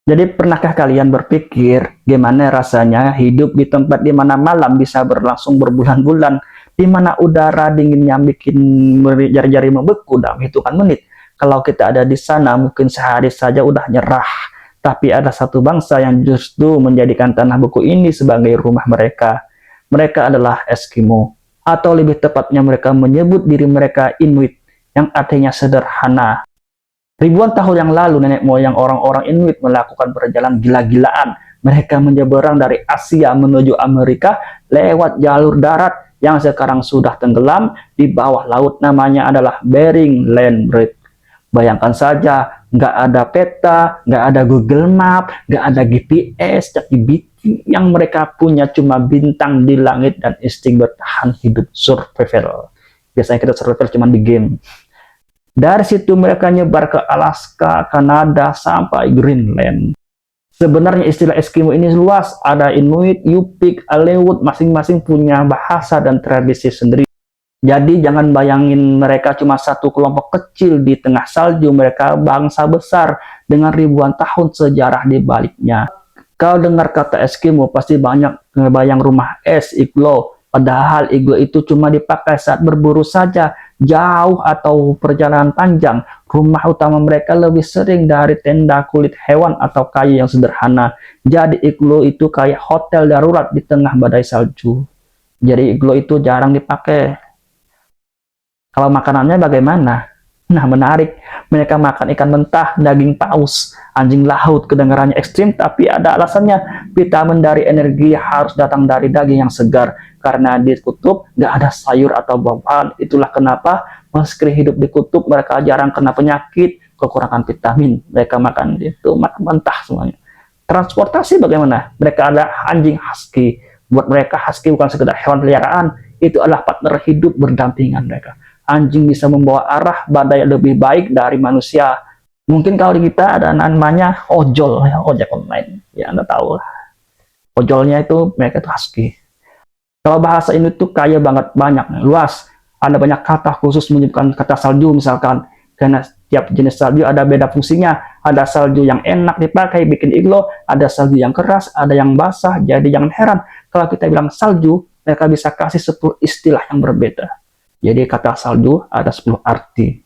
Jadi pernahkah kalian berpikir gimana rasanya hidup di tempat di mana malam bisa berlangsung berbulan-bulan, di mana udara dinginnya bikin jari-jari membeku dalam hitungan menit. Kalau kita ada di sana mungkin sehari saja udah nyerah. Tapi ada satu bangsa yang justru menjadikan tanah beku ini sebagai rumah mereka. Mereka adalah Eskimo, atau lebih tepatnya mereka menyebut diri mereka Inuit, yang artinya sederhana. Ribuan tahun yang lalu, nenek moyang orang-orang Inuit melakukan perjalanan gila-gilaan. Mereka menyeberang dari Asia menuju Amerika lewat jalur darat yang sekarang sudah tenggelam di bawah laut, namanya adalah Bering Land Bridge. Bayangkan saja, nggak ada peta, nggak ada Google Map, nggak ada GPS, yang mereka punya cuma bintang di langit dan insting bertahan hidup survival. Biasanya kita survival cuma di game. Dari situ mereka nyebar ke Alaska, Kanada, sampai Greenland. Sebenarnya istilah Eskimo ini luas, ada Inuit, Yupik, Aleut, masing-masing punya bahasa dan tradisi sendiri. Jadi jangan bayangin mereka cuma satu kelompok kecil di tengah salju, mereka bangsa besar dengan ribuan tahun sejarah di baliknya. Kalau dengar kata Eskimo pasti banyak ngebayang rumah es, iglo. Padahal iglo itu cuma dipakai saat berburu saja, jauh atau perjalanan panjang. Rumah utama mereka lebih sering dari tenda kulit hewan atau kayu yang sederhana. Jadi iglo itu kayak hotel darurat di tengah badai salju. Jadi iglo itu jarang dipakai. Kalau makanannya bagaimana? Nah, menarik. Mereka makan ikan mentah, daging paus, anjing laut. Kedengarannya ekstrim, tapi ada alasannya. Vitamin dari energi harus datang dari daging yang segar. Karena di kutub nggak ada sayur atau buah-buahan. Itulah kenapa meski hidup di kutub mereka jarang kena penyakit, kekurangan vitamin. Mereka makan itu makan mentah semuanya. Transportasi bagaimana? Mereka ada anjing husky. Buat mereka husky bukan sekedar hewan peliharaan. Itu adalah partner hidup berdampingan mereka. Anjing bisa membawa arah badai lebih baik dari manusia. Mungkin kalau di kita ada namanya ojol, ya, ojek online. Ya, Anda tahu lah. Ojolnya itu mereka itu husky. Kalau bahasa ini tuh kaya banget, banyak, luas. Ada banyak kata khusus menyebutkan kata salju misalkan. Karena setiap jenis salju ada beda fungsinya. Ada salju yang enak dipakai bikin iglo, ada salju yang keras, ada yang basah. Jadi jangan heran kalau kita bilang salju, mereka bisa kasih 10 istilah yang berbeda. Jadi kata salju ada 10 arti.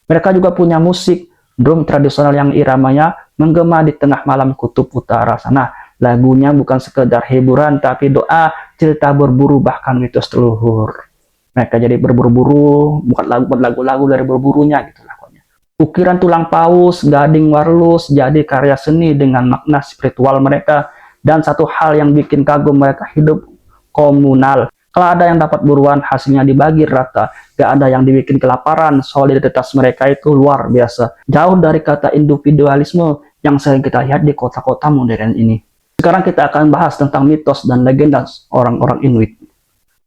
Mereka juga punya musik, drum tradisional yang iramanya menggema di tengah malam kutub utara sana. Lagunya bukan sekedar hiburan, tapi doa, cerita berburu, bahkan mitos leluhur. Mereka jadi berburu-buru, bukan lagu-lagu dari berburunya gitu lagunya. Ukiran tulang paus, gading warlus, jadi karya seni dengan makna spiritual mereka. Dan satu hal yang bikin kagum, mereka hidup komunal. Kalau ada yang dapat buruan, hasilnya dibagi rata. Gak ada yang dibikin kelaparan, solidaritas mereka itu luar biasa. Jauh dari kata individualisme yang sering kita lihat di kota-kota modern ini. Sekarang kita akan bahas tentang mitos dan legenda orang-orang Inuit.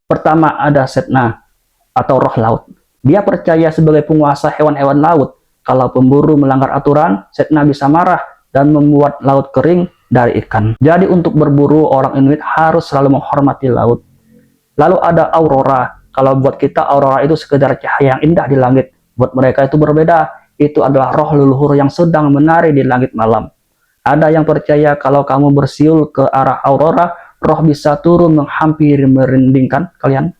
Pertama ada Sedna, atau roh laut. Dia percaya sebagai penguasa hewan-hewan laut. Kalau pemburu melanggar aturan, Sedna bisa marah dan membuat laut kering dari ikan. Jadi untuk berburu, orang Inuit harus selalu menghormati laut. Lalu ada aurora. Kalau buat kita aurora itu sekedar cahaya yang indah di langit. Buat mereka itu berbeda. Itu adalah roh leluhur yang sedang menari di langit malam. Ada yang percaya kalau kamu bersiul ke arah aurora, roh bisa turun menghampiri merindingkan kalian.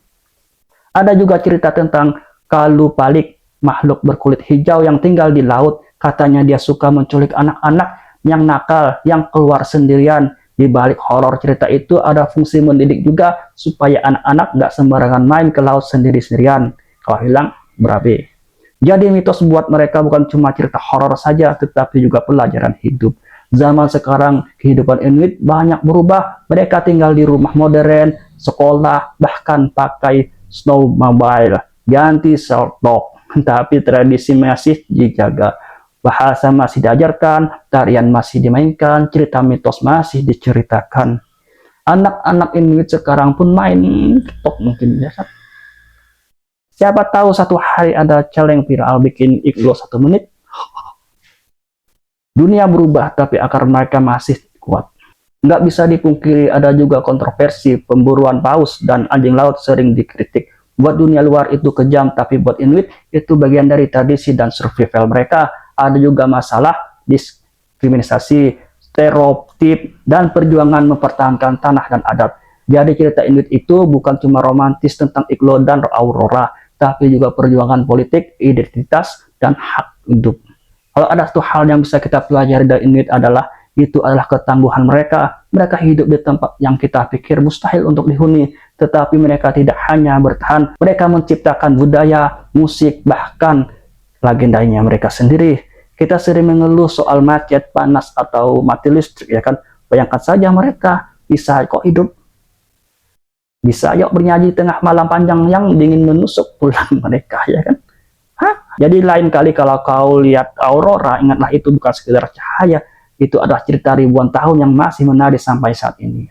Ada juga cerita tentang Kalupalik, makhluk berkulit hijau yang tinggal di laut. Katanya dia suka menculik anak-anak yang nakal, yang keluar sendirian. Di balik horor cerita itu ada fungsi mendidik juga supaya anak-anak nggak sembarangan main ke laut sendiri-sendirian. Kalau hilang, berabe. Jadi mitos buat mereka bukan cuma cerita horor saja, tetapi juga pelajaran hidup. Zaman sekarang, kehidupan Inuit banyak berubah. Mereka tinggal di rumah modern, sekolah, bahkan pakai snowmobile, ganti self-dog. Tapi tradisi masih dijaga. Bahasa masih diajarkan, tarian masih dimainkan, cerita mitos masih diceritakan. Anak-anak Inuit sekarang pun main TikTok mungkin biasa. Siapa tahu satu hari ada challenge viral bikin iglo 1 menit. Dunia berubah, tapi akar mereka masih kuat. Nggak bisa dipungkiri ada juga kontroversi, pemburuan paus dan anjing laut sering dikritik. Buat dunia luar itu kejam, tapi buat Inuit itu bagian dari tradisi dan survival mereka. Ada juga masalah diskriminasi, stereotip, dan perjuangan mempertahankan tanah dan adat. Jadi cerita Inuit itu bukan cuma romantis tentang Iglo dan Aurora, tapi juga perjuangan politik, identitas, dan hak hidup. Kalau ada satu hal yang bisa kita pelajari dari Inuit adalah itu adalah ketangguhan mereka. Mereka hidup di tempat yang kita pikir mustahil untuk dihuni, tetapi mereka tidak hanya bertahan, mereka menciptakan budaya, musik, bahkan legendanya mereka sendiri. Kita sering mengeluh soal macet, panas, atau mati listrik, ya kan? Bayangkan saja mereka bisa kok hidup. Bisa yuk bernyanyi tengah malam panjang yang dingin menusuk pulang mereka, ya kan? Hah? Jadi lain kali kalau kau lihat aurora, ingatlah itu bukan sekedar cahaya, itu adalah cerita ribuan tahun yang masih menarik sampai saat ini.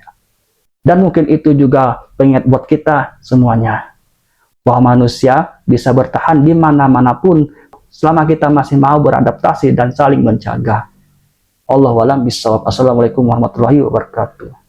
Dan mungkin itu juga pengingat buat kita semuanya, bahwa manusia bisa bertahan di mana-manapun selama kita masih mau beradaptasi dan saling menjaga. Allahu a'lam bishawab. Assalamualaikum warahmatullahi wabarakatuh.